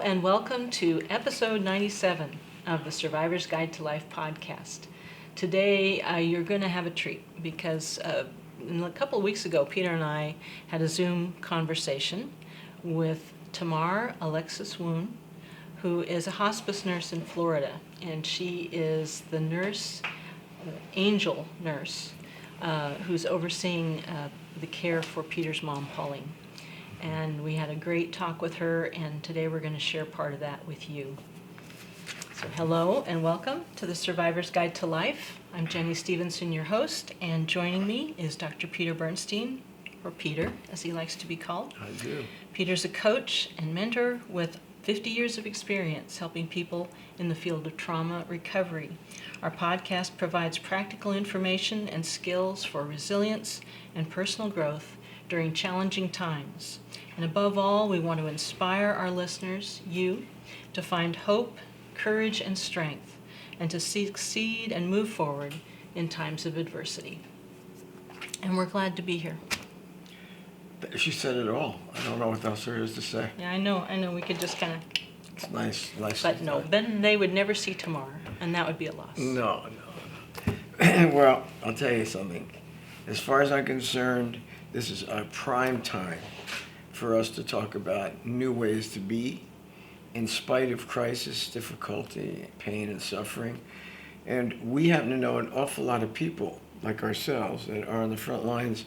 and welcome to episode 97 of the Survivor's Guide to Life podcast. Today, you're going to have a treat because a couple of weeks ago, Peter and I had a Zoom conversation with Thamahr Alexis-Woon, who is a hospice nurse in Florida, and she is the nurse, angel nurse, who's overseeing the care for Peter's mom, Pauline. And we had a great talk with her, and today we're going to share part of that with you. So hello and welcome to the Survivor's Guide to Life. I'm Jenny Stevenson, your host, and joining me is Dr. Peter Bernstein, or Peter, as he likes to be called. I do. Peter's a coach and mentor with 50 years of experience helping people in the field of trauma recovery. Our podcast provides practical information and skills for resilience and personal growth during challenging times. And above all, we want to inspire our listeners, you, to find hope, courage, and strength, and to succeed and move forward in times of adversity. And we're glad to be here. She said it all. I don't know what else there is to say. Yeah, I know. We could just kind of... It's nice. But no, then they would never see Thamahr, and that would be a loss. No. Well, I'll tell you something. As far as I'm concerned, this is a prime time for us to talk about new ways to be in spite of crisis, difficulty, pain, and suffering. And we happen to know an awful lot of people like ourselves that are on the front lines,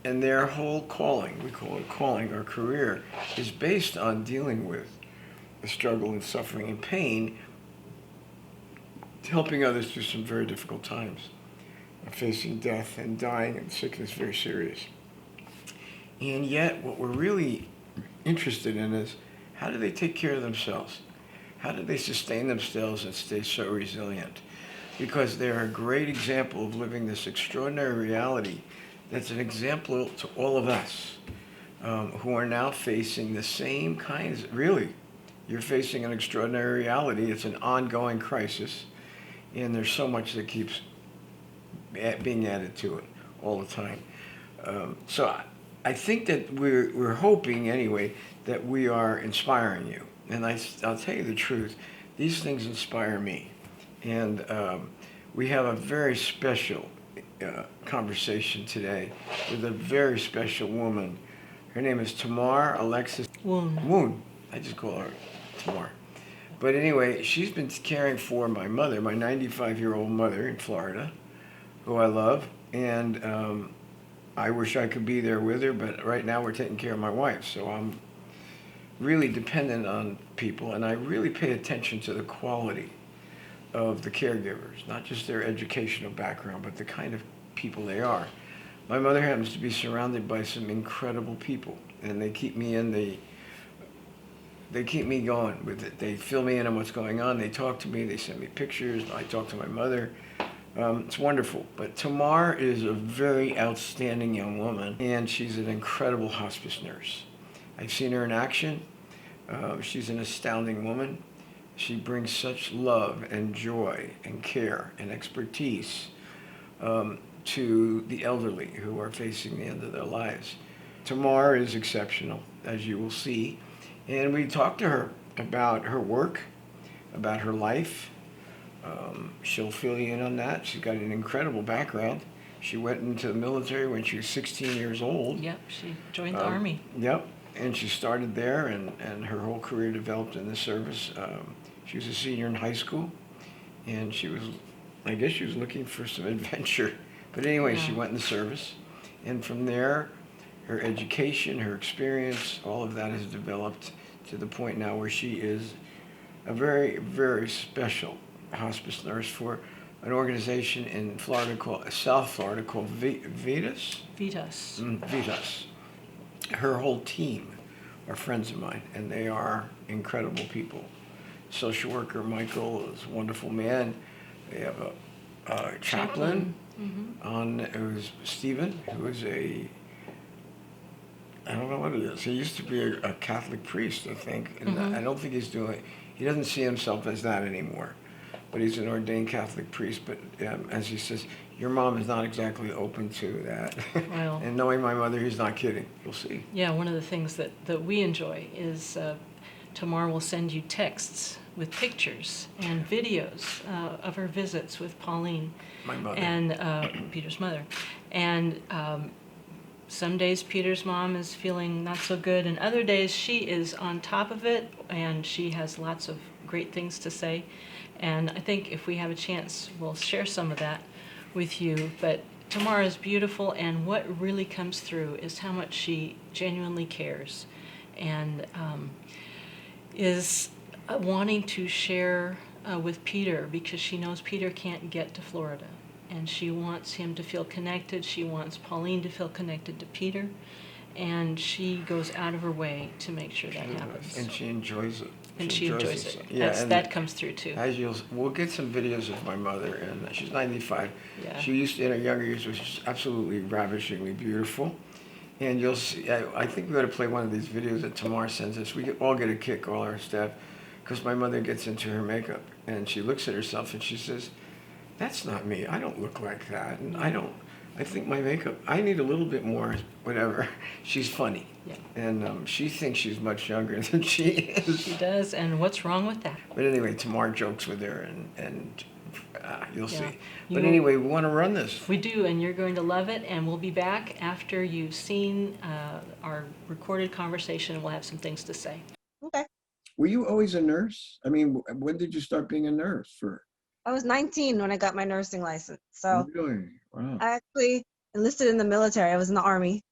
and their whole calling, we call it calling, our career, is based on dealing with the struggle and suffering and pain, helping others through some very difficult times, facing death and dying and sickness very serious. And yet, what we're really interested in is, how do they take care of themselves? How do they sustain themselves and stay so resilient? Because they're a great example of living this extraordinary reality that's an example to all of us who are now facing the same kinds. Really, you're facing an extraordinary reality. It's an ongoing crisis, and there's so much that keeps being added to it all the time. So I think that we're hoping anyway that we are inspiring you. And I'll tell you the truth, these things inspire me. And we have a very special conversation today with a very special woman. Her name is Thamahr Alexis-Woon. I just call her Thamahr. But anyway, she's been caring for my mother, my 95-year-old mother in Florida, who I love. And I wish I could be there with her, but right now we're taking care of my wife. So I'm really dependent on people, and I really pay attention to the quality of the caregivers, not just their educational background, but the kind of people they are. My mother happens to be surrounded by some incredible people, and they keep me going with it. They fill me in on what's going on. They talk to me. They send me pictures. I talk to my mother. It's wonderful. But Thamahr is a very outstanding young woman, and she's an incredible hospice nurse. I've seen her in action. She's an astounding woman. She brings such love and joy and care and expertise to the elderly who are facing the end of their lives. Thamahr is exceptional, as you will see. And we talked to her about her work, about her life. She'll fill you in on that. She's got an incredible background. She went into the military when she was 16 years old. Yep, she joined the Army. Yep, and she started there, and her whole career developed in the service. She was a senior in high school, and I guess she was looking for some adventure. But anyway, She went in the service, and from there, her education, her experience, all of that has developed to the point now where she is a very, very special hospice nurse for an organization in South Florida called Vitas. Vitas. Her whole team are friends of mine, and they are incredible people. Social worker Michael is a wonderful man. They have a chaplain who's Stephen, who is I don't know what it is. He used to be a Catholic priest, I think. And I don't think he doesn't see himself as that anymore. But he's an ordained Catholic priest. But as he says, your mom is not exactly open to that. Well, and knowing my mother, he's not kidding. You'll see. Yeah, one of the things that we enjoy is Tamar will send you texts with pictures and videos of her visits with Pauline, My mother. and Peter's mother. And some days Peter's mom is feeling not so good, and other days she is on top of it, and she has lots of great things to say. And I think if we have a chance, we'll share some of that with you. But Tamar is beautiful, and what really comes through is how much she genuinely cares, and is wanting to share with Peter, because she knows Peter can't get to Florida. And she wants him to feel connected. She wants Pauline to feel connected to Peter. And she goes out of her way to make sure that happens. And she enjoys it. And she enjoys it. Yeah, that comes through too. We'll get some videos of my mother, and she's 95. Yeah. She used to, in her younger years, was absolutely ravishingly beautiful. And you'll see, I think we ought to play one of these videos that Tamar sends us. We all get a kick, all our staff, because my mother gets into her makeup, and she looks at herself and she says, "That's not me. I don't look like that. And I think my makeup, I need a little bit more, whatever." She's funny. Yeah. And she thinks she's much younger than she is. She does, and what's wrong with that? But anyway, Tamar jokes with her, and you'll see. You But anyway, we want to run this. We do, and you're going to love it, and we'll be back after you've seen our recorded conversation, and we'll have some things to say. Okay. Were you always a nurse? I mean, when did you start being a nurse? I was 19 when I got my nursing license. So Really? Wow. I actually enlisted in the military. I was in the Army.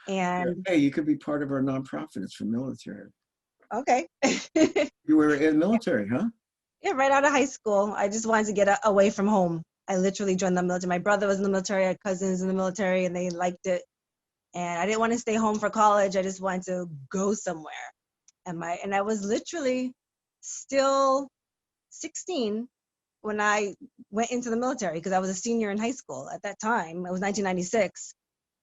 And Hey, you could be part of our nonprofit. It's for military. okay. You were in military, huh? Yeah, right out of high school. I just wanted to get away from home. I literally joined the military. My brother was in the military. I had cousins in the military, and they liked it. And I didn't want to stay home for college. I just wanted to go somewhere. And I was literally still 16 when I went into the military, because I was a senior in high school at that time. It was 1996.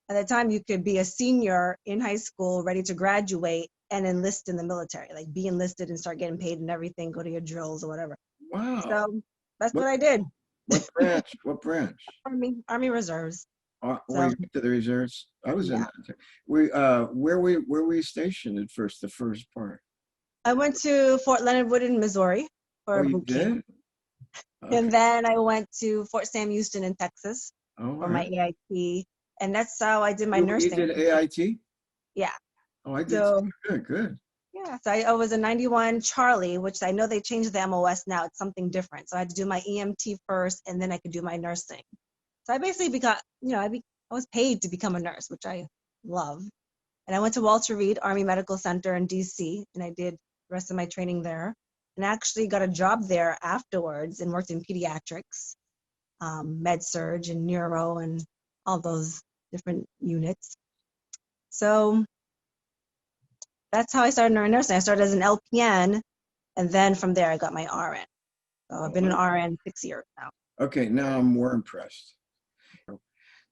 At that time, you could be a senior in high school, ready to graduate, and enlist in the military, like be enlisted and start getting paid and everything, go to your drills or whatever. Wow. So that's what I did. What branch? What branch? Army Reserves. Were you to the reserves? I was in that. Where were you stationed at first, the first part? I went to Fort Leonard Wood in Missouri for a boot camp. Okay. And then I went to Fort Sam Houston in Texas for my AIT. And that's how I did my nursing. You did AIT? Yeah. Oh, I did. So, good. Yeah, so I was a 91 Charlie, which I know they changed the MOS now. It's something different. So I had to do my EMT first, and then I could do my nursing. So I basically I was paid to become a nurse, which I love. And I went to Walter Reed Army Medical Center in DC, and I did the rest of my training there. And I actually got a job there afterwards and worked in pediatrics, med surg and neuro and all those different units. So that's how I started nursing. I started as an LPN, and then from there I got my RN. So I've been an RN 6 years now. Okay, now I'm more impressed.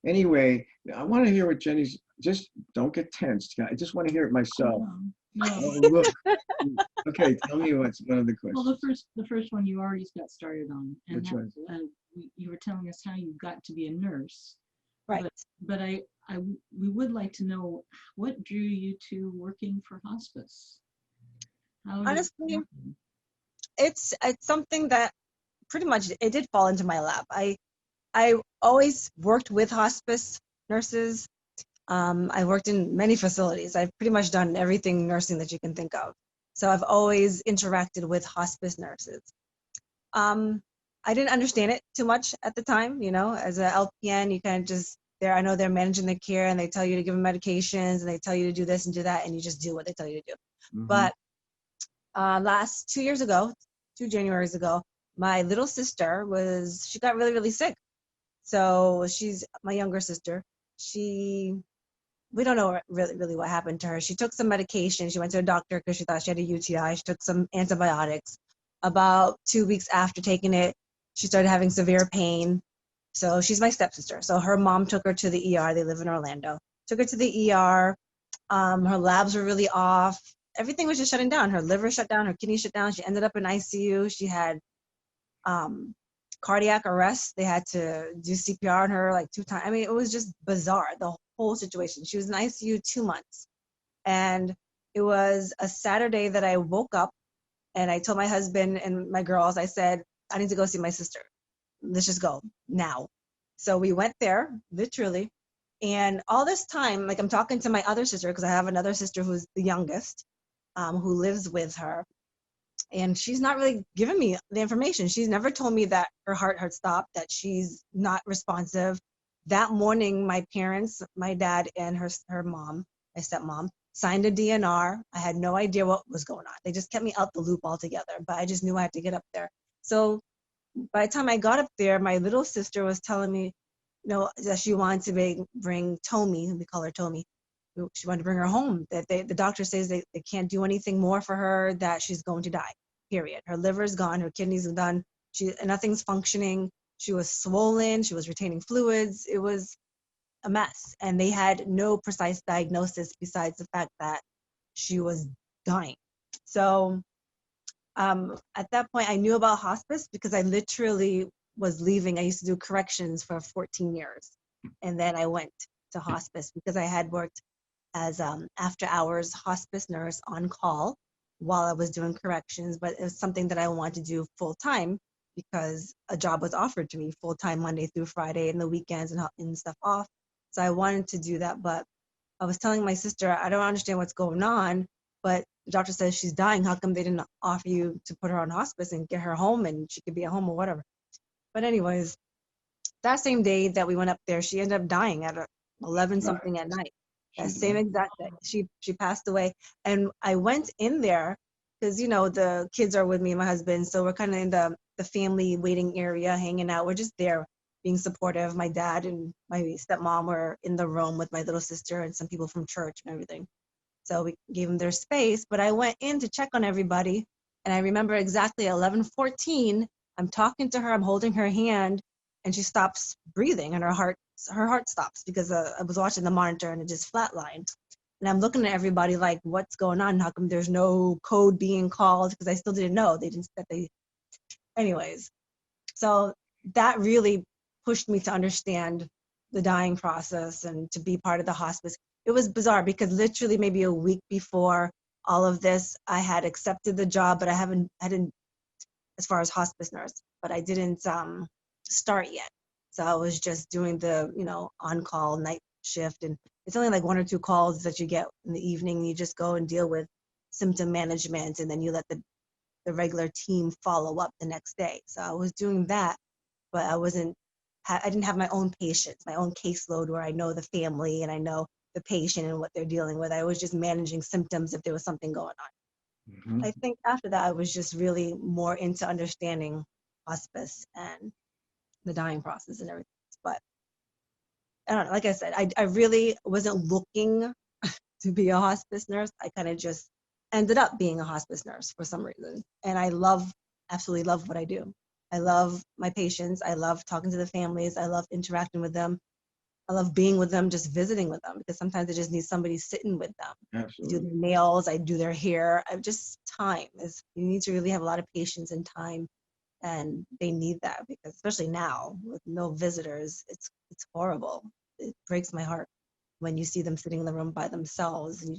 Anyway, I want to hear what Jenny's, just don't get tense. I just want to hear it myself. No. Oh, look. Okay, tell me what's one of the questions. Well, the first one you already got started on, and Which one? You were telling us how you got to be a nurse. Right. But we would like to know what drew you to working for hospice. Honestly, it's something that pretty much it did fall into my lap. I always worked with hospice nurses. I worked in many facilities. I've pretty much done everything nursing that you can think of. So I've always interacted with hospice nurses. I didn't understand it too much at the time. As an LPN, you kind of just I know they're managing their care, and they tell you to give them medications, and they tell you to do this and do that, and you just do what they tell you to do. Mm-hmm. But last 2 years ago, 2 Januaries ago, my little sister she got really, really sick. So she's my younger sister. We don't know really what happened to her. She took some medication. She went to a doctor because she thought she had a UTI. She took some antibiotics. About 2 weeks after taking it, she started having severe pain. So she's my stepsister. So her mom took her to the ER. They live in Orlando. Took her to the ER. Her labs were really off. Everything was just shutting down. Her liver shut down. Her kidney shut down. She ended up in ICU. She had cardiac arrest. They had to do CPR on her like 2 times. I mean, it was just bizarre, the whole situation. She was in ICU 2 months. And It was a Saturday that I woke up and I told my husband and my girls, I said, I need to go see my sister. Let's just go now. So we went there, literally. And all this time, like I'm talking to my other sister, because I have another sister who's the youngest, who lives with her. And she's not really giving me the information. She's never told me that her heart had stopped, that she's not responsive. That morning, my parents, my dad and her mom, my stepmom, signed a DNR. I had no idea what was going on. They just kept me out the loop altogether, but I just knew I had to get up there. So by the time I got up there, my little sister was telling me, that she wanted to bring Tommy, we call her Tommy. She wanted to bring her home. That the doctor says they can't do anything more for her, that she's going to die, period. Her liver's gone, her kidneys are done, nothing's functioning. She was swollen, she was retaining fluids. It was a mess. And they had no precise diagnosis besides the fact that she was dying. So at that point, I knew about hospice because I literally was leaving. I used to do corrections for 14 years. And then I went to hospice because I had worked as after hours hospice nurse on call while I was doing corrections, but it was something that I wanted to do full time because a job was offered to me full time Monday through Friday and the weekends and stuff off. So I wanted to do that, but I was telling my sister, I don't understand what's going on, but the doctor says she's dying. How come they didn't offer you to put her on hospice and get her home and she could be at home or whatever? But anyways, that same day that we went up there, she ended up dying at 11 something at night. That same exact day, she passed away. And I went in there because the kids are with me and my husband, so we're kind of in the family waiting area, hanging out. We're just there, being supportive. My dad and my stepmom were in the room with my little sister and some people from church and everything. So we gave them their space. But I went in to check on everybody, and I remember exactly at 11:14. I'm talking to her, I'm holding her hand, and she stops breathing, and her heart stops because I was watching the monitor and it just flatlined. And I'm looking at everybody like, what's going on? How come there's no code being called? Because I still didn't know. Anyways. So that really pushed me to understand the dying process and to be part of the hospice. It was bizarre because literally maybe a week before all of this, I had accepted the job, but I didn't, as far as hospice nurse, but I didn't start yet. So I was just doing the, on-call night shift, and it's only like 1 or 2 calls that you get in the evening. You just go and deal with symptom management, and then you let the regular team follow up the next day. So I was doing that, but I didn't have my own patients, my own caseload where I know the family and I know the patient and what they're dealing with. I was just managing symptoms if there was something going on. Mhm. I think after that, I was just really more into understanding hospice and the dying process and everything. But I don't know, like I said, I really wasn't looking to be a hospice nurse. I kind of just ended up being a hospice nurse for some reason. And I absolutely love what I do. I love my patients. I love talking to the families. I love interacting with them. I love being with them, just visiting with them, because sometimes they just need somebody sitting with them. I do Absolutely. their nails, I do their hair. You need to really have a lot of patience and time, and they need that because especially now with no visitors, it's horrible. It breaks my heart when you see them sitting in the room by themselves and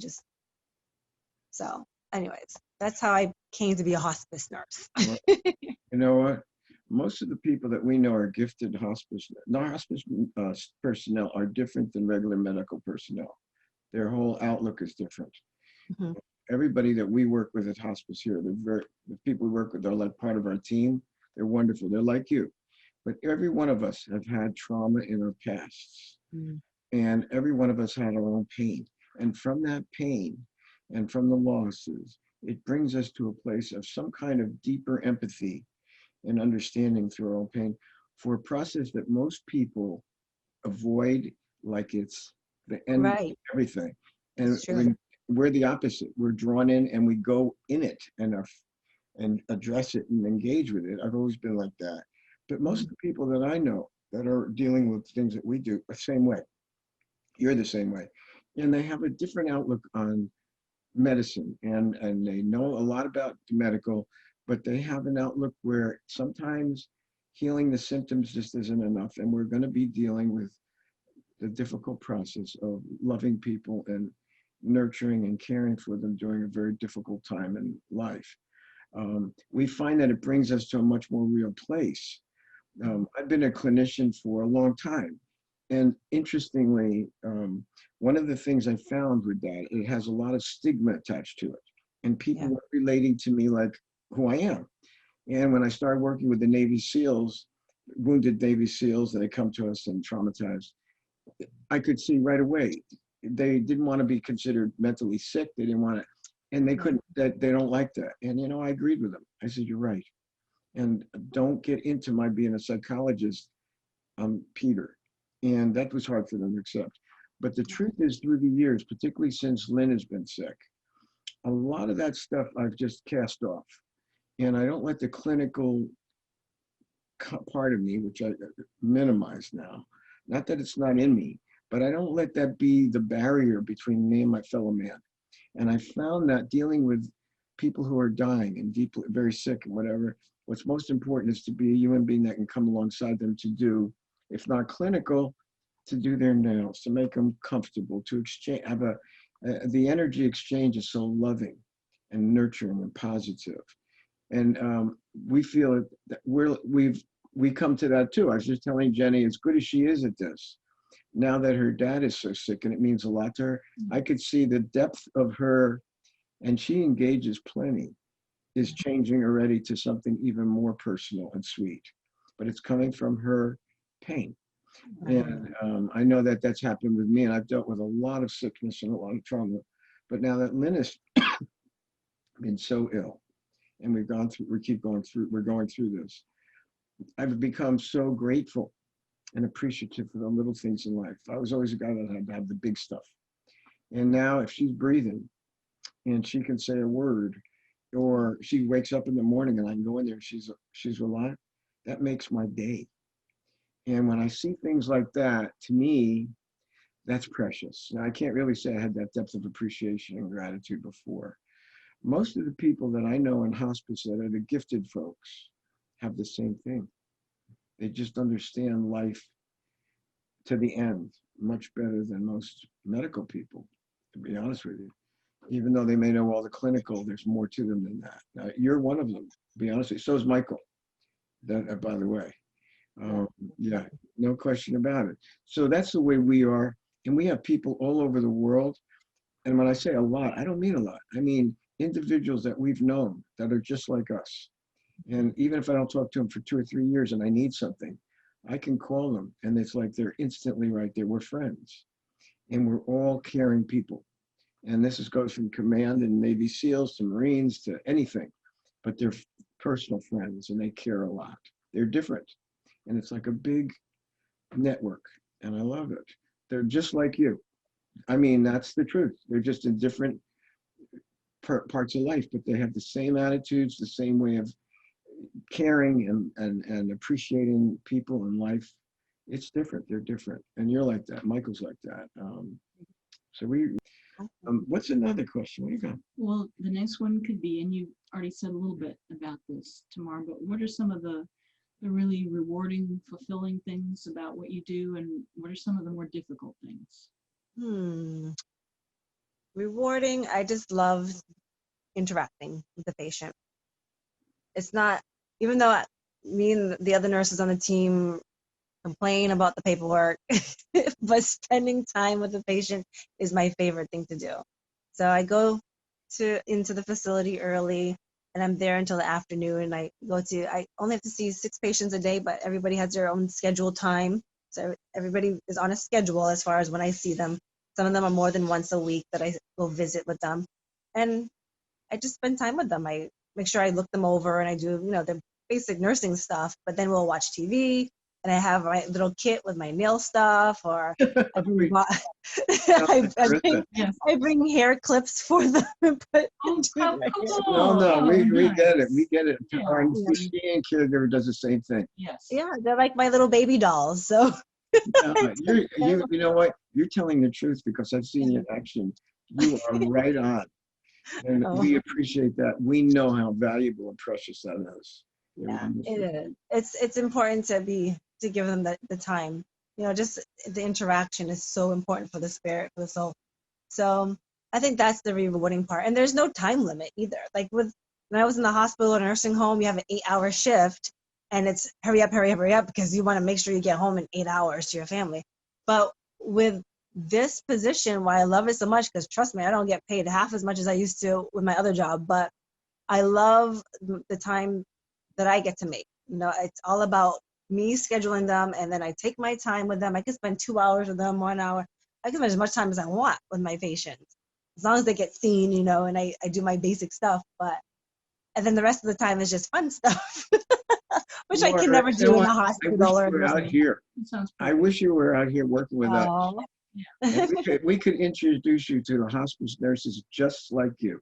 so anyways, that's how I came to be a hospice nurse. Well, you know what? Most of the people that we know are gifted hospice. No, hospice personnel are different than regular medical personnel. Their whole outlook is different. Mhm. Everybody that we work with at hospice here, the people we work with are like part of our team. They're wonderful. They're like you. But every one of us have had trauma in our pasts. Mm. And every one of us had our own pain. And from that pain and from the losses, it brings us to a place of some kind of deeper empathy and understanding through our own pain for a process that most people avoid like it's the end of Right, everything. And it's true. we're the opposite. We're drawn in and we go in it and address it and engage with it. I've always been like that. But most of the people that I know that are dealing with things that we do are the same way. You're the same way. And they have a different outlook on medicine and they know a lot about the medical, but they have an outlook where sometimes healing the symptoms just isn't enough. And we're going to be dealing with the difficult process of loving people nurturing and caring for them during a very difficult time in life. We find that it brings us to a much more real place. I've been a clinician for a long time. And interestingly, one of the things I found with that, it has a lot of stigma attached to it. And people were relating to me like who I am. And when I started working with the Navy SEALs, wounded Navy SEALs that had come to us and traumatized, I could see right away they didn't want to be considered mentally sick. They didn't want to, and they couldn't. That they don't like that. And I agreed with them. I said, "You're right." And don't get into my being a psychologist. I'm Peter, and that was hard for them to accept. But the truth is, through the years, particularly since Lynn has been sick, a lot of that stuff I've just cast off, and I don't let the clinical part of me, which I minimize now. Not that it's not in me, but I don't let that be the barrier between me and my fellow man. And I found that dealing with people who are dying and deeply, very sick and whatever, what's most important is to be a human being that can come alongside them to do, if not clinical, to do their nails, to make them comfortable, to exchange, have the energy exchange is so loving and nurturing and positive. And we feel that we come to that too. I was just telling Jenny, as good as she is at this, now that her dad is so sick and it means a lot to her, I could see the depth of her, and she engages plenty, is changing already to something even more personal and sweet. But it's coming from her pain. And I know that that's happened with me, and I've dealt with a lot of sickness and a lot of trauma. But now that Lynn has been so ill, and we're going through this, I've become so grateful and appreciative for the little things in life. I was always a guy that had to have the big stuff. And now if she's breathing and she can say a word, or she wakes up in the morning and I can go in there and she's alive, that makes my day. And when I see things like that, to me, that's precious. Now, I can't really say I had that depth of appreciation and gratitude before. Most of the people that I know in hospice that are the gifted folks have the same thing. They just understand life to the end much better than most medical people, to be honest with you. Even though they may know all the clinical, there's more to them than that. Now, you're one of them, to be honest with you. So is Michael, that, by the way. Yeah, no question about it. So that's the way we are. And we have people all over the world. And when I say a lot, I don't mean a lot. I mean individuals that we've known that are just like us. And even if I don't talk to them for 2 or 3 years and I need something, I can call them and it's like they're instantly right there. We're friends and we're all caring people. And this goes from command and Navy SEALs to Marines to anything, but they're personal friends and they care a lot. They're different. And it's like a big network and I love it. They're just like you. I mean, that's the truth. They're just in different parts of life, but they have the same attitudes, the same way of caring and appreciating people in life. It's different. They're different. And you're like that. Michael's like that. What's another question? What do you got? Well, the next one could be, and you already said a little bit about this, Thamahr, but what are some of the really rewarding, fulfilling things about what you do, and what are some of the more difficult things? Rewarding, I just love interacting with the patient. It's not, even though me and the other nurses on the team complain about the paperwork, but spending time with the patient is my favorite thing to do. So I go into the facility early and I'm there until the afternoon. I only have to see 6 patients a day, but everybody has their own scheduled time. So everybody is on a schedule as far as when I see them. Some of them are more than once a week that I will visit with them. And I just spend time with them. I make sure I look them over and I do, the basic nursing stuff, but then we'll watch TV and I have my little kit with my nail stuff, or I bring hair clips for them and put into their hair. We get it. We get it. Yeah. Our CN caregiver does the same thing. Yes. Yeah, they're like my little baby dolls. So You know what? You're telling the truth because I've seen you in action. You are right on. And we appreciate that. We know how valuable and precious that is. Yeah, it is. It's important to give them the time. Just the interaction is so important for the spirit, for the soul. So I think that's the rewarding part. And there's no time limit either. Like when I was in the hospital or nursing home, you have an 8-hour shift and it's hurry up, hurry up, hurry up because you want to make sure you get home in 8 hours to your family. But with this position, why I love it so much, because trust me, I don't get paid half as much as I used to with my other job, but I love the time that I get to make. It's all about me scheduling them, and then I take my time with them. I can spend 2 hours with them, 1 hour. I can spend as much time as I want with my patients, as long as they get seen, and I do my basic stuff. And then the rest of the time is just fun stuff, which I can Laura, never you know do in what? a I wish hospital or a you were out nursing home. here. It sounds I perfect. wish you were out here working with us. Oh. And we could introduce you to the hospice nurses just like you.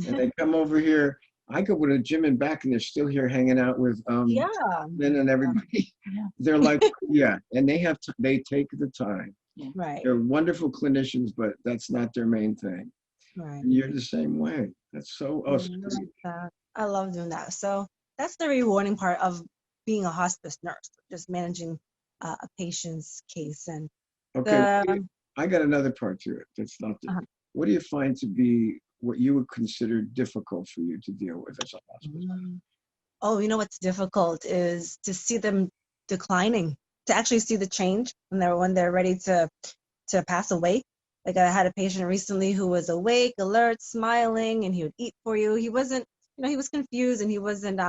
And they come over here. I go with a gym and back, and they're still here hanging out with Yeah. Lynn and everybody. Yeah. They're like, yeah, and they take the time. Right. They're wonderful clinicians, but that's not their main thing. Right. And you're the same way. That's so I awesome. love that. I love doing that. So that's the rewarding part of being a hospice nurse, just managing a patient's case. And Okay, the I got another part to it. That's not the, uh, what do you find to be what you would consider difficult for you to deal with as a hospice? oh, what's difficult is to see them declining, to actually see the change when they're ready to pass away. Like I had a patient recently who was awake, alert, smiling, and he would eat for you. He wasn't, he was confused and he wasn't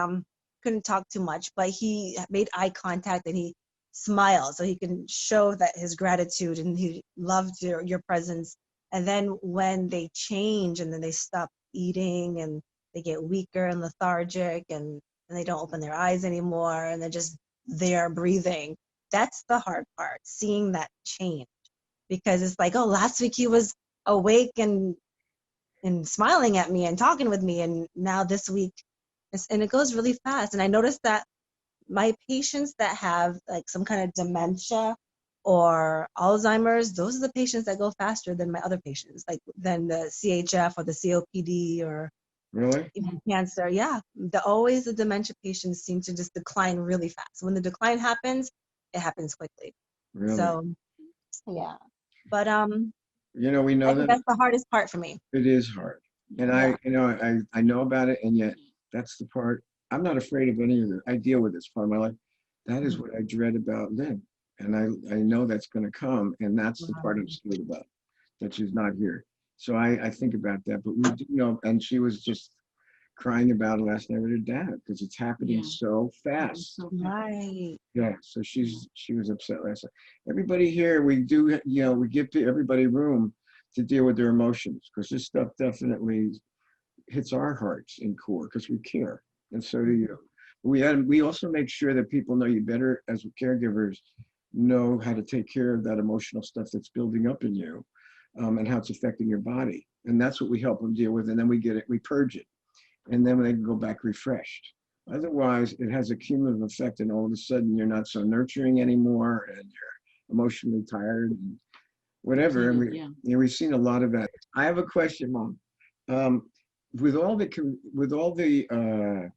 couldn't talk too much, but he made eye contact and he smiled so he can show that his gratitude and he loved your presence. And then when they change and then they stop eating and they get weaker and lethargic and they don't open their eyes anymore and they're just there breathing. That's the hard part, seeing that change. Because it's like, oh, last week he was awake and smiling at me and talking with me, and now this week, and it goes really fast. And I noticed that my patients that have like some kind of dementia or Alzheimer's, those are the patients that go faster than my other patients, like than the CHF or the COPD or Really? even cancer. Yeah, always the dementia patients seem to just decline really fast. When the decline happens, it happens quickly. Really? So yeah, but We I know think that that's the hardest part for me. it is hard. And Yeah. I know about it, and yet that's the part. I'm not afraid of any of it. I deal with this part of my life. That is what I dread about Lynn. And I know that's going to come, and that's the part I'm scared about, that she's not here. So I think about that. But we do know, and she was just crying about it last night with her dad because it's happening Yeah. so fast. So Right. Yeah, so she was upset last night. Everybody here, we do, we give everybody room to deal with their emotions because this stuff definitely hits our hearts and core because we care, and so do you. We also make sure that people know you better as caregivers, know how to take care of that emotional stuff that's building up in you, and how it's affecting your body, and that's what we help them deal with, and then we purge it, and then they can go back refreshed. Otherwise, it has a cumulative effect, and all of a sudden, you're not so nurturing anymore, and you're emotionally tired, and whatever. And we've seen a lot of that. I have a question, Mom. With all the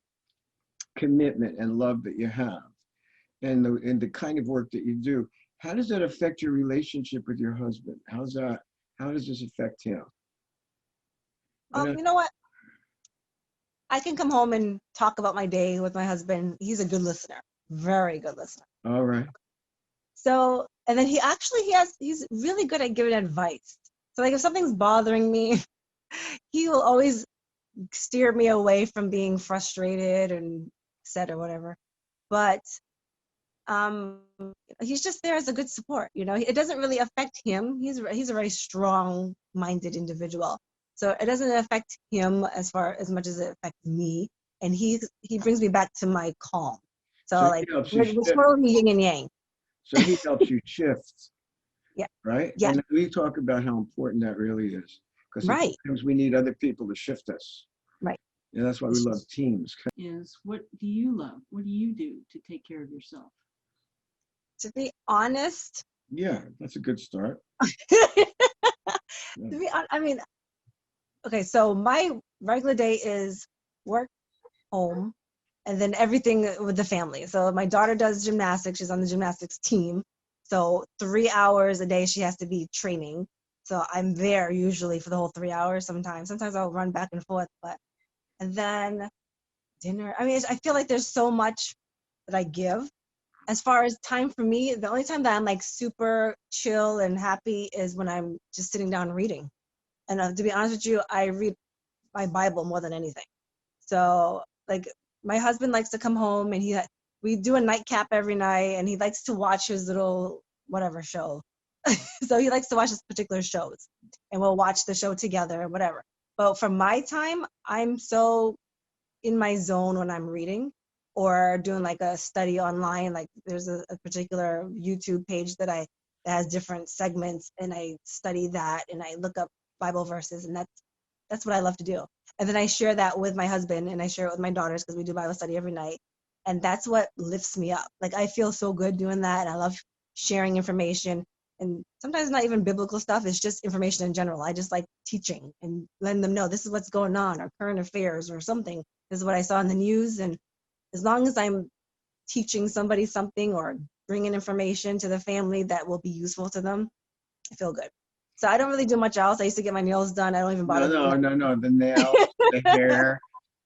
commitment and love that you have, and the kind of work that you do, how does that affect your relationship with your husband? How does this affect him? You know what? I can come home and talk about my day with my husband. He's a good listener, very good listener. All right. So, and then he's really good at giving advice. So like if something's bothering me, he will always steer me away from being frustrated and upset or whatever. But he's just there as a good support. It doesn't really affect him. He's a very strong-minded individual. So it doesn't affect him as much as it affects me. And he brings me back to my calm. So like we're totally yin and yang. So he helps you shift. Yeah. Right? Yeah. And we talk about how important that really is. Because sometimes we need other people to shift us. Right. And that's why we love teams. Is what do you love? What do you do to take care of yourself? To be honest. Yeah, that's a good start. Okay, so my regular day is work, home, and then everything with the family. So my daughter does gymnastics. She's on the gymnastics team. So 3 hours a day she has to be training. So I'm there usually for the whole 3 hours sometimes. Sometimes I'll run back and forth, and then dinner. I mean, I feel like there's so much that I give. As far as time for me, the only time that I'm like super chill and happy is when I'm just sitting down reading. And to be honest with you, I read my Bible more than anything. So like my husband likes to come home and we do a nightcap every night, and he likes to watch his little whatever show. So he likes to watch his particular shows, and we'll watch the show together and whatever. But for my time, I'm so in my zone when I'm reading or doing like a study online. Like there's a particular YouTube page that has different segments, and I study that and I look up Bible verses, and that's what I love to do. And then I share that with my husband and I share it with my daughters because we do Bible study every night. And that's what lifts me up. Like I feel so good doing that. And I love sharing information. And sometimes not even biblical stuff, it's just information in general. I just like teaching and letting them know this is what's going on, or current affairs or something. This is what I saw in the news. And as long as I'm teaching somebody something or bringing information to the family that will be useful to them, I feel good. So I don't really do much else. I used to get my nails done. I don't even bother. No. The nails, the hair.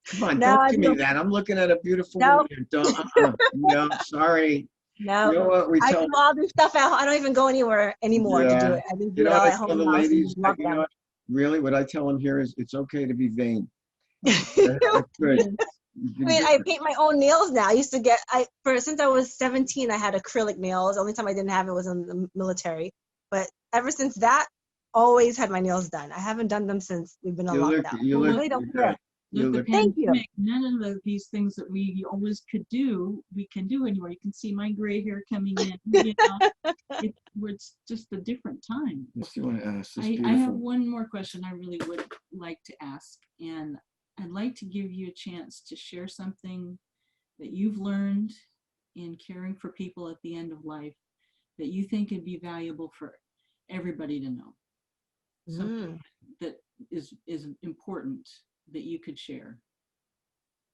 Come on, No, don't I give me don't. that. I'm looking at a beautiful No, woman here. Don't. No, sorry. You know no. what we I tell? do all this stuff out. I don't even go anywhere anymore to do Yeah. it. I just You do it know all what I at tell home the now. So ladies? just walk You know down. what? Really, what I tell them here is it's okay to be vain. That's good. Yes. You I can mean, do I it. paint my own nails now. I used to get since I was 17, I had acrylic nails. The only time I didn't have it was in the military. But ever since that, always had my nails done. I haven't done them since we've been on lockdown. You Well, I look really don't good. care. You With the look. Thank you. pandemic, none of these things that we always could do, we can do anymore. You can see my gray hair coming in. It's just a different time. Yes, you want to ask this I have beautiful. one more question I really would like to ask, and I'd like to give you a chance to share something that you've learned in caring for people at the end of life that you think would be valuable for everybody to know. Something that is important that you could share.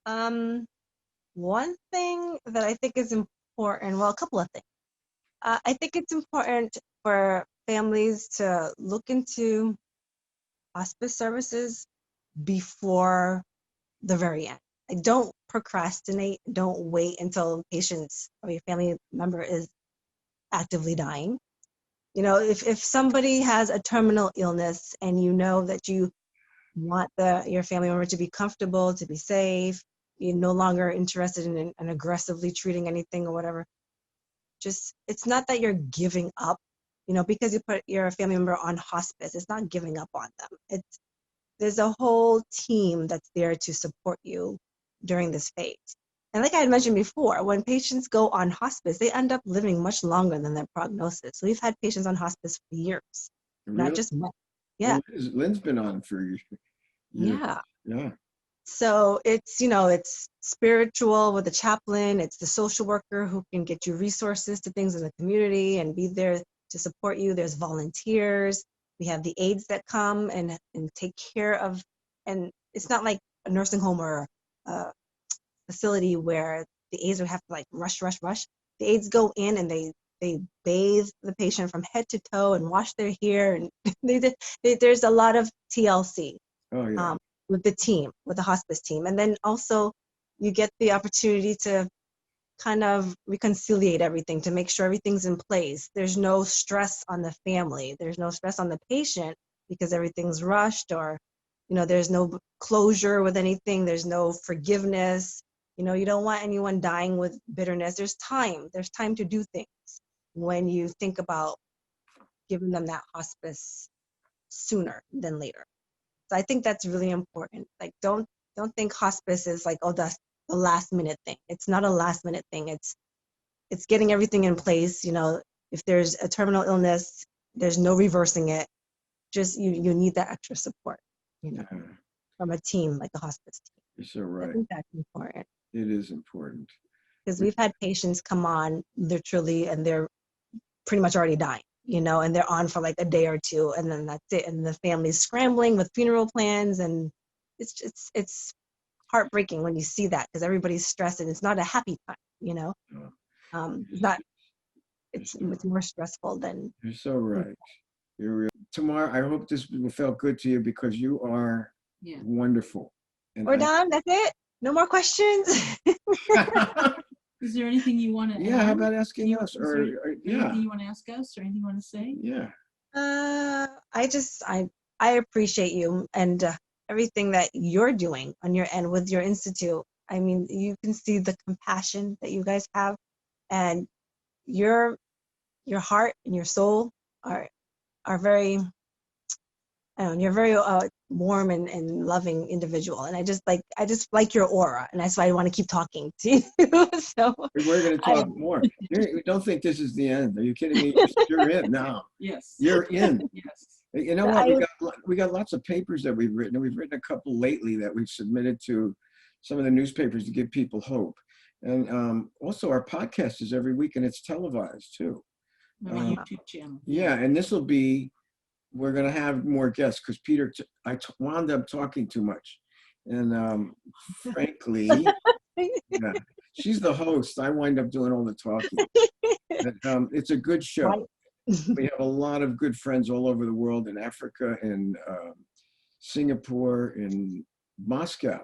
One thing that I think is important, well, a couple of things. I think it's important for families to look into hospice services before the very end. Like, don't procrastinate. Don't wait until patients or your family member is actively dying. You know, if somebody has a terminal illness and you know that you want your family member to be comfortable, to be safe, you're no longer interested in aggressively treating anything or whatever, just, it's not that you're giving up, you know, because you put your family member on hospice. It's not giving up on them. There's a whole team that's there to support you during this phase. And like I had mentioned before, when patients go on hospice, they end up living much longer than their prognosis. So we've had patients on hospice for years, not Really? just months. Yeah, Well, Lynn's been on for years. yeah. Yeah. So it's, you know, it's spiritual with the chaplain, it's the social worker who can get you resources to things in the community and be there to support you. There's volunteers. We have the aides that come and take care of, and it's not like a nursing home or a facility where the aides would have to like rush. The aides go in and they bathe the patient from head to toe and wash their hair, and there's a lot of TLC. Oh yeah. With the team, with the hospice team. And then also you get the opportunity to kind of reconciliate everything, to make sure everything's in place. There's no stress on the family. There's no stress on the patient because everything's rushed, or, you know, there's no closure with anything. There's no forgiveness. You know, you don't want anyone dying with bitterness. There's time. There's time to do things when you think about giving them that hospice sooner than later. So I think that's really important. Like, don't think hospice is like, oh, that's the last minute thing. It's not a last minute thing. It's getting everything in place. You know, if there's a terminal illness, there's no reversing it. Just you need that extra support, you know, Yeah. from a team like a hospice team. You're so I right. think that's important It is important. because we've had patients come on literally and they're pretty much already dying, you know, and they're on for like a day or two, and then that's it. And the family's scrambling with funeral plans, and it's heartbreaking when you see that because everybody's stressed and it's not a happy time, you know. No, It's not. you're It's so, more stressful than. you're so right. Tamar, I hope this felt good to you because you are Yeah. wonderful. And We're done. That's it. No more questions. Is there anything you want to yeah, add? how about asking us? Is there Yeah, anything you want to ask us or anything you want to say? yeah. I appreciate you and everything that you're doing on your end with your institute. I mean, you can see the compassion that you guys have, and your heart and your soul are very. I don't know, you're a very warm and loving individual, and I just like your aura, and that's why I want to keep talking to you. So We're going to I, talk more. You don't think this is the end? Are you kidding me? You're in now. Yes. You're in. Yes. You know what? We got lots of papers that we've written. We've written a couple lately that we've submitted to some of the newspapers to give people hope. And also our podcast is every week and it's televised too. On my YouTube channel. Yeah, and this will be. We're going to have more guests because Peter. I wound up talking too much, and frankly, yeah, she's the host. I wind up doing all the talking. But, it's a good show. We have a lot of good friends all over the world, in Africa, in Singapore, in Moscow,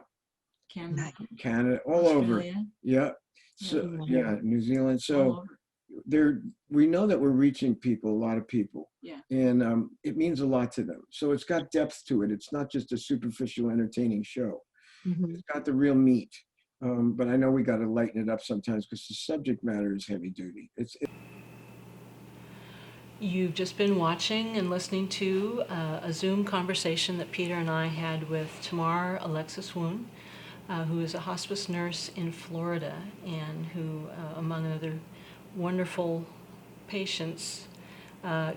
Canada, all over. Yeah. So yeah, New Zealand. So we know that we're reaching people, a lot of people. Yeah. And it means a lot to them. So it's got depth to it. It's not just a superficial, entertaining show. Mhm. It's got the real meat. But I know we got to lighten it up sometimes because the subject matter is heavy duty. You've just been watching and listening to a Zoom conversation that Peter and I had with Thamahr Alexis-Woon, who is a hospice nurse in Florida and who, among other wonderful patients,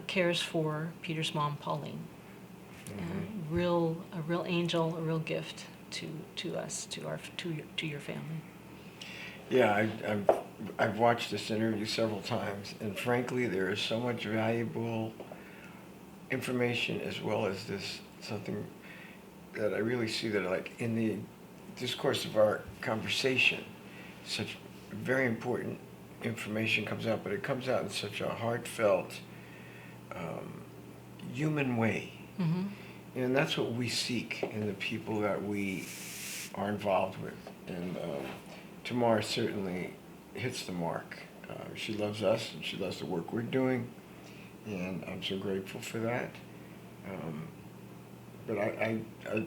cares for Peter's mom, Pauline. A real angel, a real gift to us, to your family. Yeah, I've watched this interview several times, and frankly, there is so much valuable information as well as this something that I really see that, like, in the discourse of our conversation, such very important information comes out, but it comes out in such a heartfelt, human way. Mm-hmm. And that's what we seek in the people that we are involved with. And Thamahr certainly hits the mark. She loves us and she loves the work we're doing, and I'm so grateful for that. But I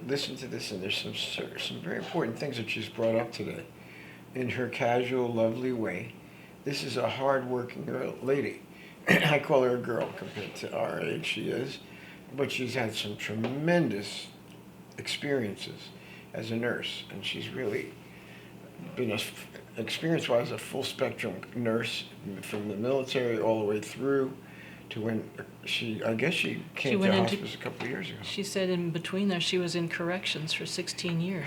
listened to this, and there's some very important things that she's brought up today in her casual, lovely way. This is a hard-working lady. I call her a girl compared to our age she is, but she's had some tremendous experiences as a nurse, and she's really been experience-wise a full-spectrum nurse from the military all the way through to when I guess she came to hospice a couple of years ago. She said in between there she was in corrections for 16 years.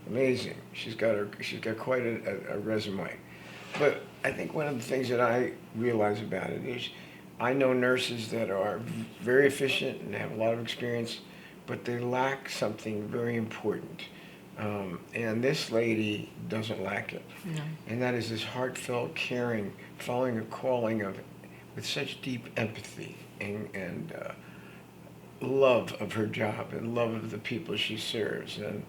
Amazing. She's got quite a resume. But I think one of the things that I realize about it is I know nurses that are very efficient and have a lot of experience, but they lack something very important. And this lady doesn't lack it. No. And that is this heartfelt caring, following a calling with such deep empathy and love of her job and love of the people she serves. And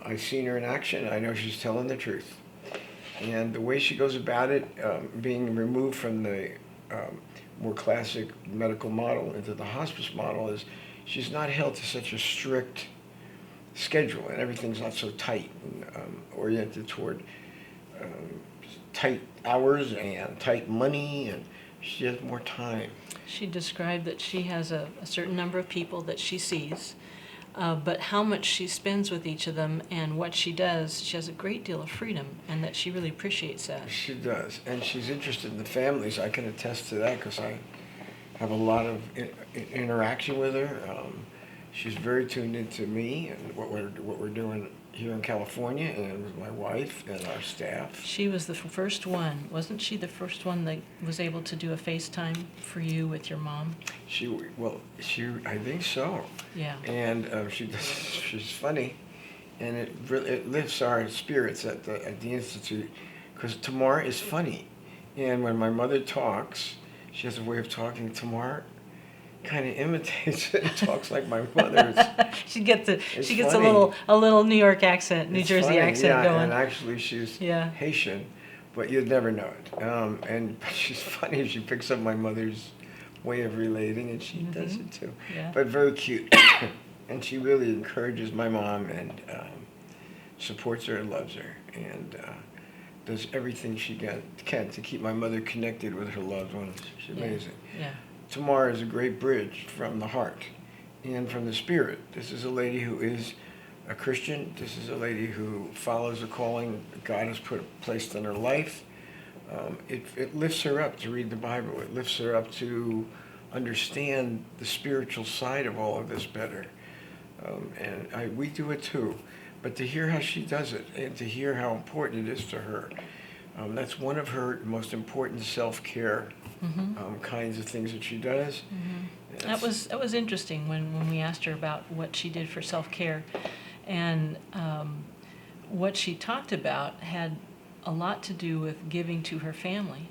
I've seen her in action. I know she's telling the truth. And the way she goes about it, being removed from the more classic medical model into the hospice model, is she's not held to such a strict schedule, and everything's not so tight and oriented toward tight hours and tight money, and she has more time. She described that she has a certain number of people that she sees, but how much she spends with each of them and what she does, she has a great deal of freedom, and that she really appreciates that. She does, and she's interested in the families. I can attest to that because I have a lot of interaction with her. She's very tuned into me and what we're doing here in California, and with my wife and our staff. She was the first one, wasn't she the first one that was able to do a FaceTime for you with your mom? I think so. Yeah. And she's funny, and it lifts our spirits at the Institute, because Thamahr is funny. And when my mother talks, she has a way of talking. Thamahr kind of imitates it and talks like my mother. She gets It's she gets funny. a little New York accent, New It's Jersey funny, accent yeah, going. and actually she's Yeah. Haitian, but you'd never know it. And she's funny. She picks up my mother's way of relating, and she does it too. Yeah. But very cute. And she really encourages my mom and supports her and loves her and does everything she can to keep my mother connected with her loved ones. She's Yeah. amazing. Yeah. Tamar is a great bridge from the heart and from the spirit. This is a lady who is a Christian. This is a lady who follows a calling God has placed in her life. It lifts her up to read the Bible. It lifts her up to understand the spiritual side of all of this better. We do it too. But to hear how she does it and to hear how important it is to her, that's one of her most important self-care kinds of things that she does. That was interesting when we asked her about what she did for self-care, and what she talked about had a lot to do with giving to her family.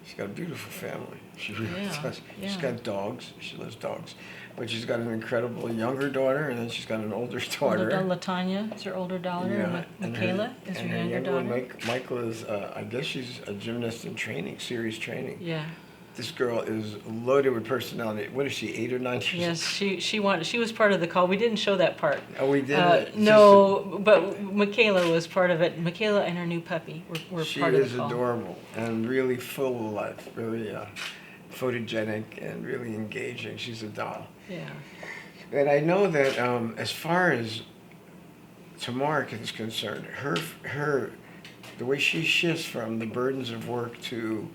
She's got a beautiful family. She really Yeah, does. She's yeah. got dogs. She loves dogs. But she's got an incredible younger daughter, and then she's got an older daughter. Latanya is her older daughter, and and Mikailah is her younger daughter. one, Michael is, I guess she's a gymnast in training, serious training. Yeah. This girl is loaded with personality. What is she, 8 or 9 years Yes, she was part of the call. We didn't show that part. Oh, we did? No, but Mikailah was part of it. Mikailah and her new puppy were She part of the is call. adorable and really full of life, really photogenic and really engaging. She's a doll. Yeah. And I know that as far as Tamarac is concerned, the way she shifts from the burdens of work to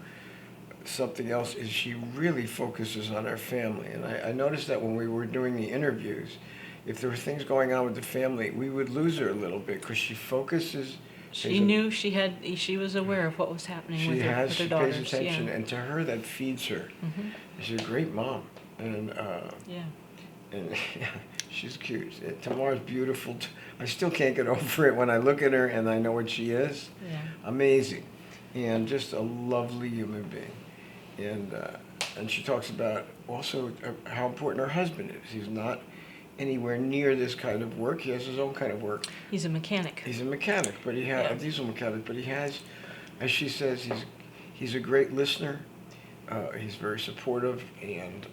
something else is she really focuses on our family. And I noticed that when we were doing the interviews, if there were things going on with the family, we would lose her a little bit because she focuses. She knew she was aware of what was happening with her She daughters. pays attention, Yeah. and to her that feeds her. She's a great mom, and Yeah. and she's cute. Tamar's beautiful. I still can't get over it when I look at her and I know what she is. Yeah. Amazing, and just a lovely human being. And she talks about also how important her husband is. He's not anywhere near this kind of work. He has his own kind of work. He's a mechanic. He's a mechanic, but he has a diesel mechanic. But he has, as she says, he's a great listener. He's very supportive, and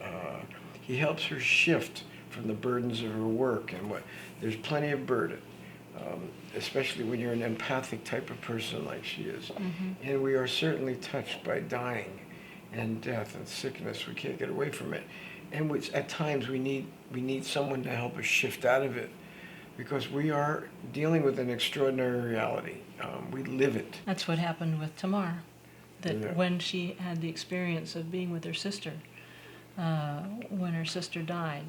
he helps her shift from the burdens of her work. And there's plenty of burden, especially when you're an empathic type of person like she is. And we are certainly touched by dying and death and sickness. We can't get away from it. And at times we need someone to help us shift out of it, because we are dealing with an extraordinary reality. We live it. That's what happened with Tamar. That Yeah. when she had the experience of being with her sister, when her sister died,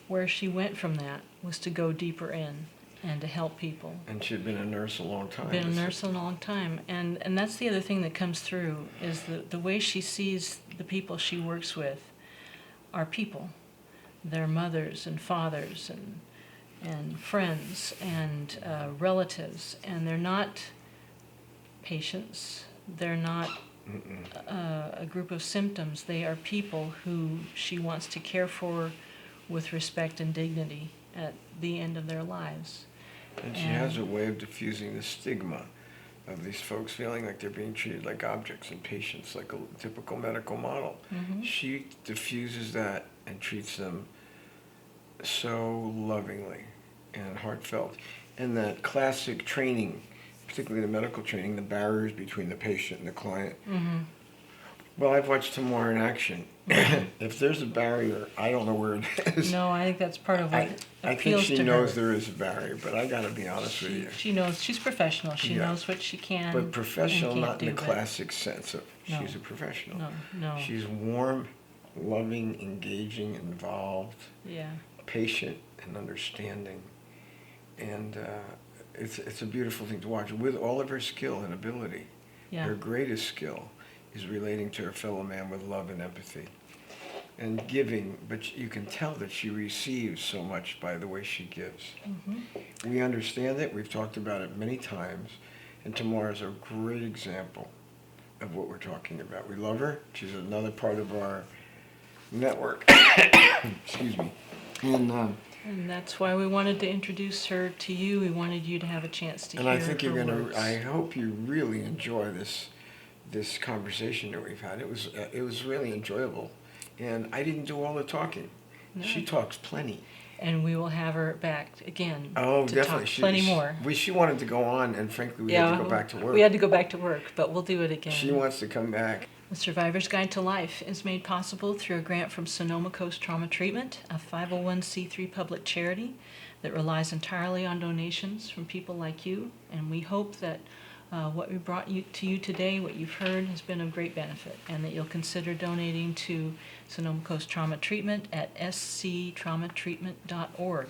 where she went from that was to go deeper in and to help people. And she had been a nurse a long time. Been a nurse a long time, and that's the other thing that comes through is the way she sees the people she works with are people. They're mothers and fathers and friends and relatives, and they're not patients. They're not a group of symptoms. They are people who she wants to care for with respect and dignity at the end of their lives. And she has a way of diffusing the stigma of these folks feeling like they're being treated like objects and patients, like a typical medical model. She diffuses that and treats them so lovingly and heartfelt. And that classic training, particularly the medical training, the barriers between the patient and the client. Well, I've watched Tamar in action. If there's a barrier, I don't know where it is. No, I think that's part of what I think appeals she to knows her. there is a barrier, but I got to be honest with you. She knows. She's professional. She Yeah. knows what she can But professional, and can't not in do, the but- classic sense of No. she's a professional. No. She's warm, loving, engaging, involved, Yeah. patient, and understanding. And it's a beautiful thing to watch. With all of her skill and ability, Yeah. her greatest skill is relating to her fellow man with love and empathy. And giving, but you can tell that she receives so much by the way she gives. We understand it. We've talked about it many times. And Tamar is a great example of what we're talking about. We love her. She's another part of our network. Excuse me. And that's why we wanted to introduce her to you. We wanted you to have a chance to And hear I think her you're gonna. words. I hope you really enjoy this conversation that we've had. It was really enjoyable, and I didn't do all the talking. No. She talks plenty. And we will have her back again Oh, to definitely. talk plenty more. She wanted to go on, and frankly, we had to go back to work. We had to go back to work, but we'll do it again. She wants to come back. The Survivor's Guide to Life is made possible through a grant from Sonoma Coast Trauma Treatment, a 501c3 public charity that relies entirely on donations from people like you. And we hope that what we brought to you today, what you've heard, has been of great benefit, and that you'll consider donating to Sonoma Coast Trauma Treatment at sctraumatreatment.org.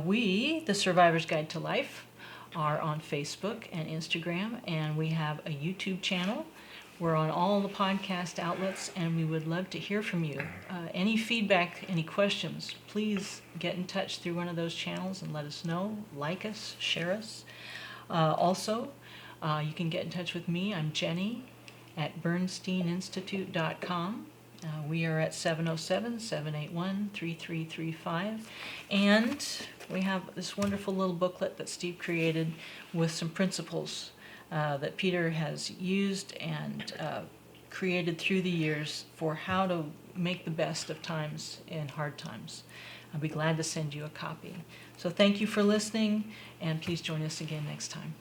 We, the Survivor's Guide to Life, are on Facebook and Instagram, and we have a YouTube channel. We're on all the podcast outlets, and we would love to hear from you. Any feedback, any questions, please get in touch through one of those channels and let us know. Like us, share us. Also, you can get in touch with me. I'm Jenny at bernsteininstitute.com. We are at 707-781-3335. And we have this wonderful little booklet that Steve created with some principles that Peter has used and created through the years for how to make the best of times in hard times. I'll be glad to send you a copy. So thank you for listening, and please join us again next time.